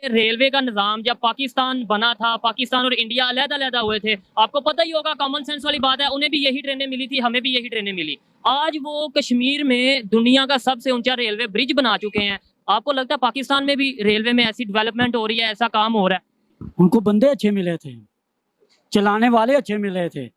Railway का निज़ाम जब पाकिस्तान बना था, पाकिस्तान और इंडिया अलग-अलग हुए थे, आपको पता ही होगा, कॉमन सेंस वाली बात है, उन्हें भी यही ट्रेनें मिली थी, हमें भी यही ट्रेनें मिली। आज वो कश्मीर में दुनिया का सबसे ऊंचा रेलवे ब्रिज बना चुके हैं। आपको लगता है पाकिस्तान में भी रेलवे में ऐसी डेवलपमेंट हो रही है, ऐसा काम हो रहा है? उनको बंदे अच्छे मिले थे, चलाने वाले अच्छे मिले थे।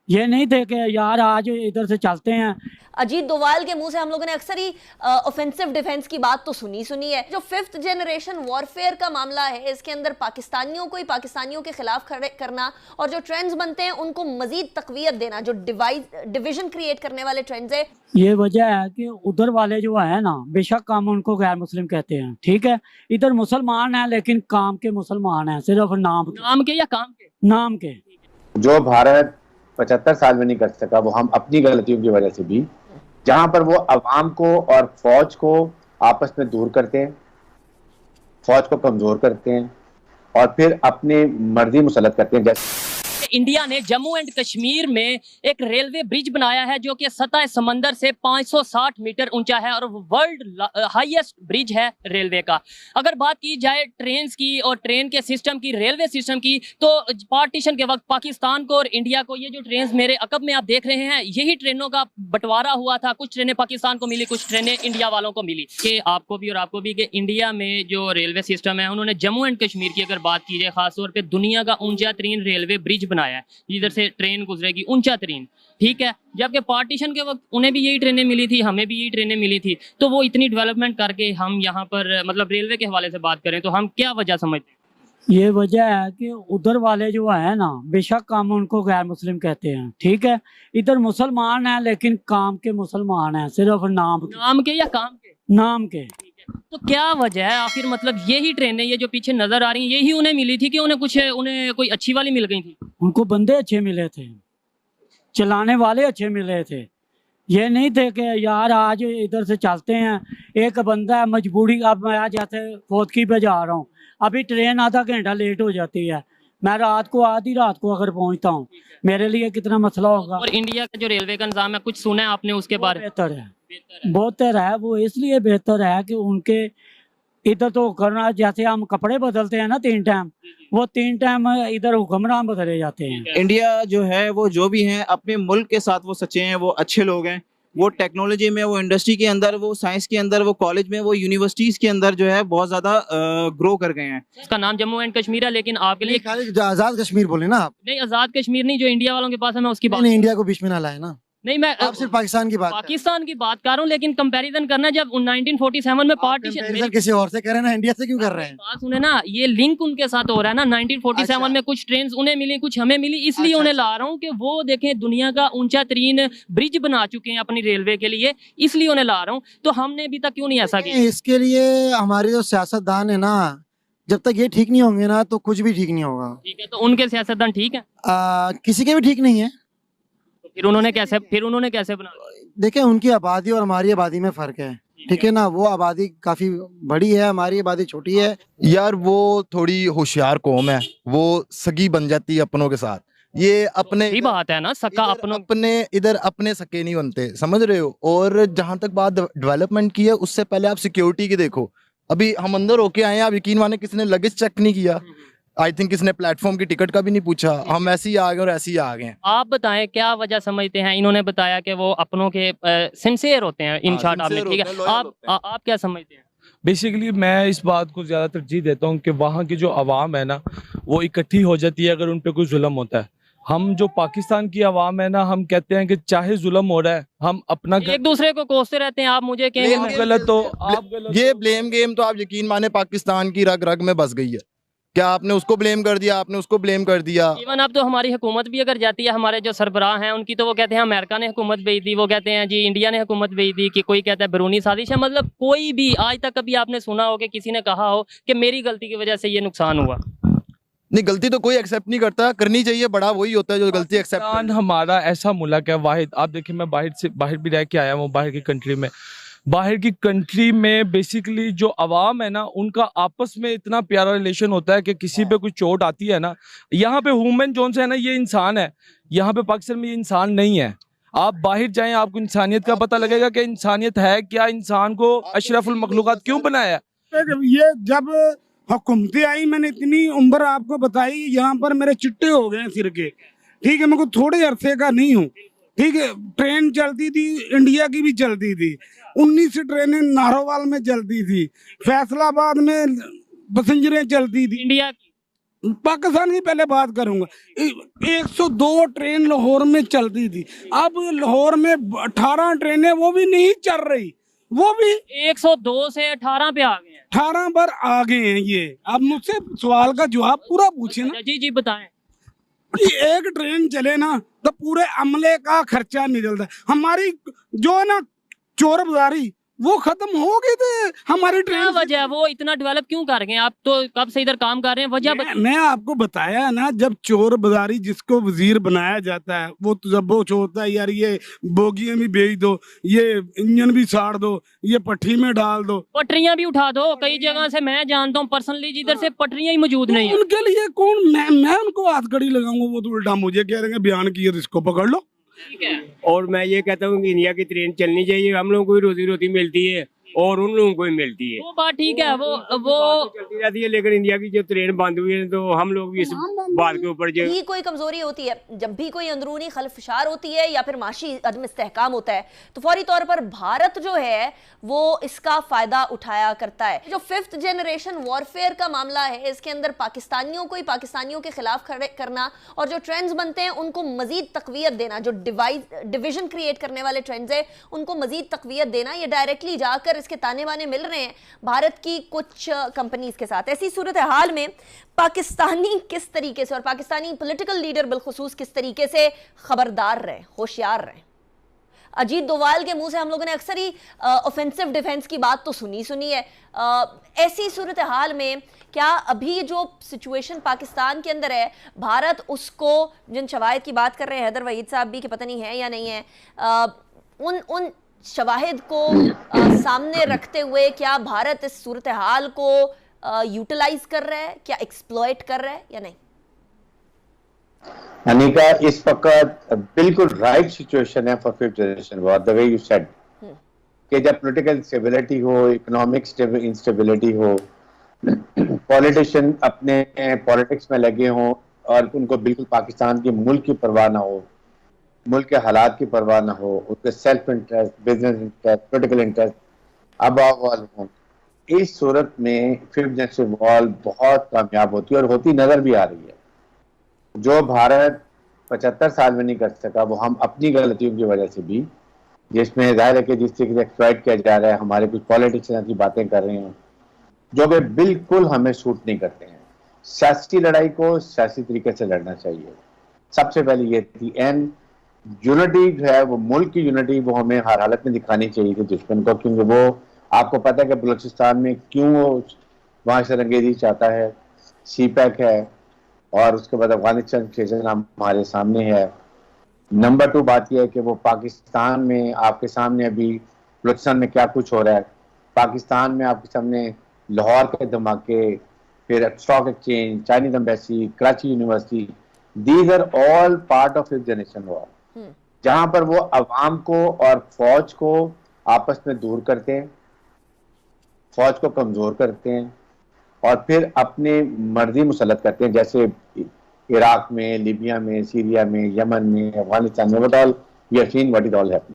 ये नहीं थे कि यार आज इधर से चलते हैं। अजीत डोवाल के मुंह से हम लोगों ने अक्सर ही ऑफेंसिव डिफेंस की बात तो सुनी है। जो 5th जनरेशन वॉरफेयर का मामला है, इसके अंदर पाकिस्तानियों को ही पाकिस्तानियों के खिलाफ खड़े करना और जो ट्रेंड्स बनते हैं उनको मजीद तकवीयत देना, जो डिवीजन क्रिएट करने वाले ट्रेंड्स है। ये वजह है कि उधर वाले जो है ना, बेशक हम उनको गैर मुस्लिम कहते हैं, ठीक है, इधर मुसलमान है लेकिन काम के मुसलमान हैं, सिर्फ नाम के या काम के? नाम के। जो भारत 75 साल में नहीं कर सका, वो हम अपनी गलतियों की वजह से भी, जहां पर वो अवाम को और फौज को आपस में दूर करते हैं, फौज को कमजोर करते हैं और फिर अपनी मर्जी मुसलत करते हैं। जैसे इंडिया ने जम्मू एंड कश्मीर में एक रेलवे ब्रिज बनाया है जो कि सतह समंदर से 560 मीटर ऊंचा है और वर्ल्ड हाईएस्ट ब्रिज है रेलवे का। अगर बात की जाए ट्रेन की और ट्रेन के सिस्टम की, रेलवे सिस्टम की, तो पार्टीशन के वक्त पाकिस्तान को और इंडिया को ये जो ट्रेन मेरे अकब में आप देख रहे हैं, यही ट्रेनों का बंटवारा हुआ था। कुछ ट्रेनें पाकिस्तान को मिली, कुछ ट्रेनें इंडिया वालों को मिली। कि आपको भी और आपको भी कि इंडिया में जो रेलवे सिस्टम है, उन्होंने जम्मू एंड कश्मीर की अगर बात की जाए, खासतौर पर दुनिया का ऊंचा तरीन रेलवे ब्रिज बनाया है, जिधर से ट्रेन गुजरेगी, ऊंचा तरीन, ठीक है। जबकि पार्टीशन के वक्त उन्हें भी यही ट्रेनें मिली थी, हमें भी यही ट्रेनें मिली थी। तो वो इतनी डेवलपमेंट करके हम यहाँ पर मतलब रेलवे के हवाले से बात करें तो हम क्या वजह समझते हैं? ये वजह है कि उधर वाले जो है ना, बेशक हम उनको गैर मुस्लिम कहते हैं, ठीक है, इधर मुसलमान है लेकिन काम के मुसलमान हैं, सिर्फ नाम के या काम के? नाम के। तो क्या वजह है आखिर, मतलब यही ट्रेनें ये जो पीछे नजर आ रही हैं, यही उन्हें मिली थी कि उन्हें कोई अच्छी वाली मिल गई थी? उनको बंदे अच्छे मिले थे, चलाने वाले अच्छे मिले थे। ये नहीं थे कि यार आज इधर से चलते हैं। एक बंदा मजबूरी, अब मैं आज जैसे फोतकी पे जा रहा हूँ, अभी ट्रेन आधा घंटा लेट हो जाती है, मैं आधी रात को अगर पहुँचता हूँ, मेरे लिए कितना मसला होगा। और इंडिया का जो रेलवे का निज़ाम है, कुछ सुना है आपने उसके बारे में? बेहतर है, बेहतर है। वो इसलिए बेहतर है कि उनके इधर तो करना, जैसे हम कपड़े बदलते हैं ना 3 टाइम, वो 3 टाइम इधर हुक्मरान बदले जाते हैं। इंडिया जो है वो जो भी है अपने मुल्क के साथ वो सच्चे हैं, वो अच्छे लोग हैं। वो टेक्नोलॉजी में, वो इंडस्ट्री के अंदर, वो साइंस के अंदर, वो कॉलेज में, वो यूनिवर्सिटीज के अंदर जो है बहुत ज्यादा ग्रो कर गए हैं। इसका नाम जम्मू एंड कश्मीर है, लेकिन आपके लिए आजाद कश्मीर बोले ना आप? नहीं, आजाद कश्मीर नहीं, जो इंडिया वालों के पास है, मैं उसकी बात नहीं, इंडिया को बीच में ना लाए ना। नहीं, मैं आप सिर्फ पाकिस्तान की बात कर रहा हूँ, लेकिन कंपैरिजन करना, जब 1947 में पार्टीशन किसी और से कर रहे हैं ना, इंडिया से क्यों कर रहे हैं? बात सुने ना, ये लिंक उनके साथ हो रहा है ना। 1947 में कुछ ट्रेन उन्हें मिली, कुछ हमें मिली, इसलिए उन्हें ला रहा हूँ कि वो देखें दुनिया का ऊंचा तरीन ब्रिज बना चुके हैं अपनी रेलवे के लिए, इसलिए उन्हें ला रहा हूँ। तो हमने अभी तक क्यों नहीं ऐसा किया? इसके लिए हमारे जो सियासतदान है ना, जब तक ये ठीक नहीं होंगे ना तो कुछ भी ठीक नहीं होगा। ठीक है, तो उनके सियासतदान ठीक है? किसी के भी ठीक नहीं है। फिर उन्होंने कैसे बना? देखिए, उनकी आबादी और हमारी आबादी में फर्क है, ठीक है ना। वो आबादी काफी बड़ी है, हमारी आबादी छोटी है। यार वो थोड़ी होशियार कौम है, वो सगी बन जाती है अपनों के साथ। ये अपने ही बात है ना, सका अपने इधर अपने सके नहीं बनते, समझ रहे हो। और जहां तक बात डेवलपमेंट की है, उससे पहले आप सिक्योरिटी की देखो। अभी हम अंदर होके आए हैं, आप यकीन माने किसी ने लगेज चेक नहीं किया, आई थिंक किसने प्लेटफॉर्म की टिकट का भी नहीं पूछा, हम ऐसे ही आ गए और ऐसे ही आ गए। आप बताएं क्या वजह समझते हैं? इन्होंने बताया कि वो अपनों के सिंसियर होते हैं, इन शॉर्ट आपने, ठीक है, आप क्या समझते हैं? बेसिकली मैं इस बात को ज़्यादा तरजीह देता हूँ कि वहाँ की जो आवाम है ना, वो इकट्ठी हो जाती है अगर उन पर कोई जुल्म होता है। हम जो पाकिस्तान की आवाम है ना, हम कहते हैं कि चाहे जुल्म हो रहा है, हम अपना एक दूसरे को कोसते रहते हैं। आप मुझे कहेंगे गलत तो आप गलत, ये ब्लेम गेम तो आप यकीन माने पाकिस्तान की रग रग में बस गई है। क्या आपने उसको ब्लेम कर दिया, आपने उसको ब्लेम कर दिया। इवन अब तो हमारी हुकूमत भी अगर जाती है, हमारे जो सरबराह हैं उनकी, तो वो कहते हैं अमेरिका ने हुकूमत भेज दी, वो कहते हैं जी इंडिया ने हुकूमत भेज दी, कि कोई कहता है बैरूनी साजिश है। मतलब कोई भी आज तक कभी आपने सुना हो कि किसी ने कहा हो कि मेरी गलती की वजह से ये नुकसान हुआ? नहीं, गलती तो कोई एक्सेप्ट नहीं करता, करनी चाहिए, बड़ा वही होता है जो गलती एक्सेप्ट। हमारा ऐसा मुल्क है वाहिद, आप देखिए मैं बाहर भी रह के आया हूँ, बाहर की कंट्री में। बाहर की कंट्री में बेसिकली जो अवाम है ना, उनका आपस में इतना प्यारा रिलेशन होता है कि किसी पे कोई चोट आती है ना, यहाँ पे ह्यूमन जोन्स है ना, ये इंसान है, यहाँ पे पाकिस्तान में ये इंसान नहीं है। आप बाहर जाएं, आपको इंसानियत का पता लगेगा कि इंसानियत है क्या, इंसान को अशरफुल मखलूकात क्यों बनाया। ये जब हुकूमतें आई, मैंने इतनी उम्र आपको बताई, यहाँ पर मेरे चिट्टे हो गए हैं सिर के, ठीक है, मैं कोई थोड़े अरसे का नहीं हूँ, ठीक है। ट्रेन चलती थी, इंडिया की भी चलती थी, 19 ट्रेनें नारोवाल में चलती थी, फैसलाबाद में पैसेंजरें चलती थी। इंडिया की पाकिस्तान की पहले बात करूंगा, 102 ट्रेन लाहौर में चलती थी, अब लाहौर में 18 ट्रेनें वो भी नहीं चल रही, वो भी 102 से 18 पे आ गए हैं। 18 पर आ गए हैं। ये अब मुझसे सवाल का जवाब पूरा पूछे ना, जी जी बताएं। ये एक ट्रेन चले ना तो पूरे अमले का खर्चा निकलता है। हमारी जो है ना चोर बाजारी वो खत्म हो गई थी हमारी क्या ट्रेन से। वजह है, वो इतना डेवलप क्यों कर गए? आप तो कब से इधर काम कर रहे हैं, वजह मैं आपको बताया है ना, जब चोर बाजारी जिसको वजीर बनाया जाता है वो तो जब वो होता है यार ये बोगियां भी बेच दो, ये इंजन भी साड़ दो, ये पट्टी में डाल दो, पटरियां भी उठा दो। कई जगह से मैं जानता हूँ पर्सनली जिधर से पटरियां ही मौजूद नहीं है। उनके लिए कौन, मैं उनको हाथकड़ी लगाऊंगा? वो तो उल्टा मुझे कह रहे हैं बयान किए तो इसको पकड़ लो। ठीक है। और मैं ये कहता हूँ कि इंडिया की ट्रेन चलनी चाहिए, हम लोगों को भी रोजी रोटी मिलती है और उन लोगों को भी मिलती है। वो बात ठीक है, वो चलती रहती है, लेकिन इंडिया की जो ट्रेन बंद हुई है तो हम लोग भी इस बात के ऊपर जो ये कोई कमजोरी होती है, जब भी कोई अंदरूनी खलफशार होती है या फिर माशी अदम इस्तेहकाम होता है तो फौरी तौर पर भारत जो है वो इसका फायदा उठाया करता है। जो 5th जनरेशन वॉरफेयर का मामला है, इसके अंदर पाकिस्तानियों को ही पाकिस्तानियों के खिलाफ खड़े करना और जो ट्रेंड्स बनते हैं उनको मजीद तकवीयत देना, जो डिविजन क्रिएट करने वाले ट्रेंड्स है उनको मजीद तकवीयत देना, ये डायरेक्टली जाकर इसके ताने बाने मिल रहे हैं भारत की कुछ कंपनीज के साथ। ऐसी सूरत हाल में पाकिस्तानी किस तरीके से और पाकिस्तानी पॉलिटिकल लीडर बिलखुसूस किस तरीके से खबरदार रहे, होशियार रहे। अजीत डोवाल के मुंह से हम लोगों ने अक्सर ही ऑफेंसिव डिफेंस की बात तो सुनी है। ऐसी सूरत हाल में क्या अभी जो सिचुएशन पाकिस्तान के अंदर है, भारत उसको, जिन शवाहिद की बात कर रहे हैं हैदर वहीद साहब भी कि पता नहीं है या नहीं है, उन शवाहिद को सामने रखते हुए क्या भारत इस सूरत हाल को यूटिलाइज कर रहा है, क्या एक्सप्लॉइट कर रहा है या नहीं? अनिका, इस वक्त बिल्कुल राइट सिचुएशन है for 5th generation war, the way you said, कि जब पॉलिटिकल इंस्टेबिलिटी हो, इकोनॉमिक इंस्टेबिलिटी हो, पॉलिटिशियन अपने पॉलिटिक्स में लगे हों और उनको बिल्कुल पाकिस्तान की मुल्क की परवाह ना हो, मुल्क के हालात की परवाह ना हो, उसके self interest, business interest, political interest above all हो, इस सूरत में 5th जनरेशन वॉर बहुत कामयाब होती है और होती नजर भी आ रही है। जो भारत 75 साल में नहीं कर सका वो हम अपनी गलतियों की वजह से भी, जिसमें जाहिर है कि जिस तरीके से एक्सप्लॉइट किया जा रहा है, हमारे कुछ पॉलिटिशियन ऐसी बातें कर रहे हैं जो कि बिल्कुल हमें सूट नहीं करते हैं। सियासी लड़ाई को सियासी तरीके से लड़ना चाहिए। सबसे पहले ये थी एंड यूनिटी जो है वो मुल्क की यूनिटी वो हमें हर हालत में दिखानी चाहिए थी दुश्मन को, क्योंकि वो आपको पता है कि बलूचिस्तान में क्यों वो वहाँ से रंगेजी चाहता है, CPEC है और उसके बाद अफगानिस्तान क्षेत्र हमारे सामने है। नंबर 2 बात यह है कि वो पाकिस्तान में आपके सामने अभी बलूचिस्तान में क्या कुछ हो रहा है, पाकिस्तान में आपके सामने लाहौर के धमाके, फिर stock exchange, Chinese embassy, Karachi university, these are all part of 5th generation war, जहां पर वो अवाम को और फौज को आपस में दूर करते हैं, फौज को कमजोर करते हैं और फिर अपने मर्जी मुसलत करते हैं, जैसे इराक में, लीबिया में, सीरिया में, यमन में, अफगानिस्तान में, what all we have seen, what is all happening.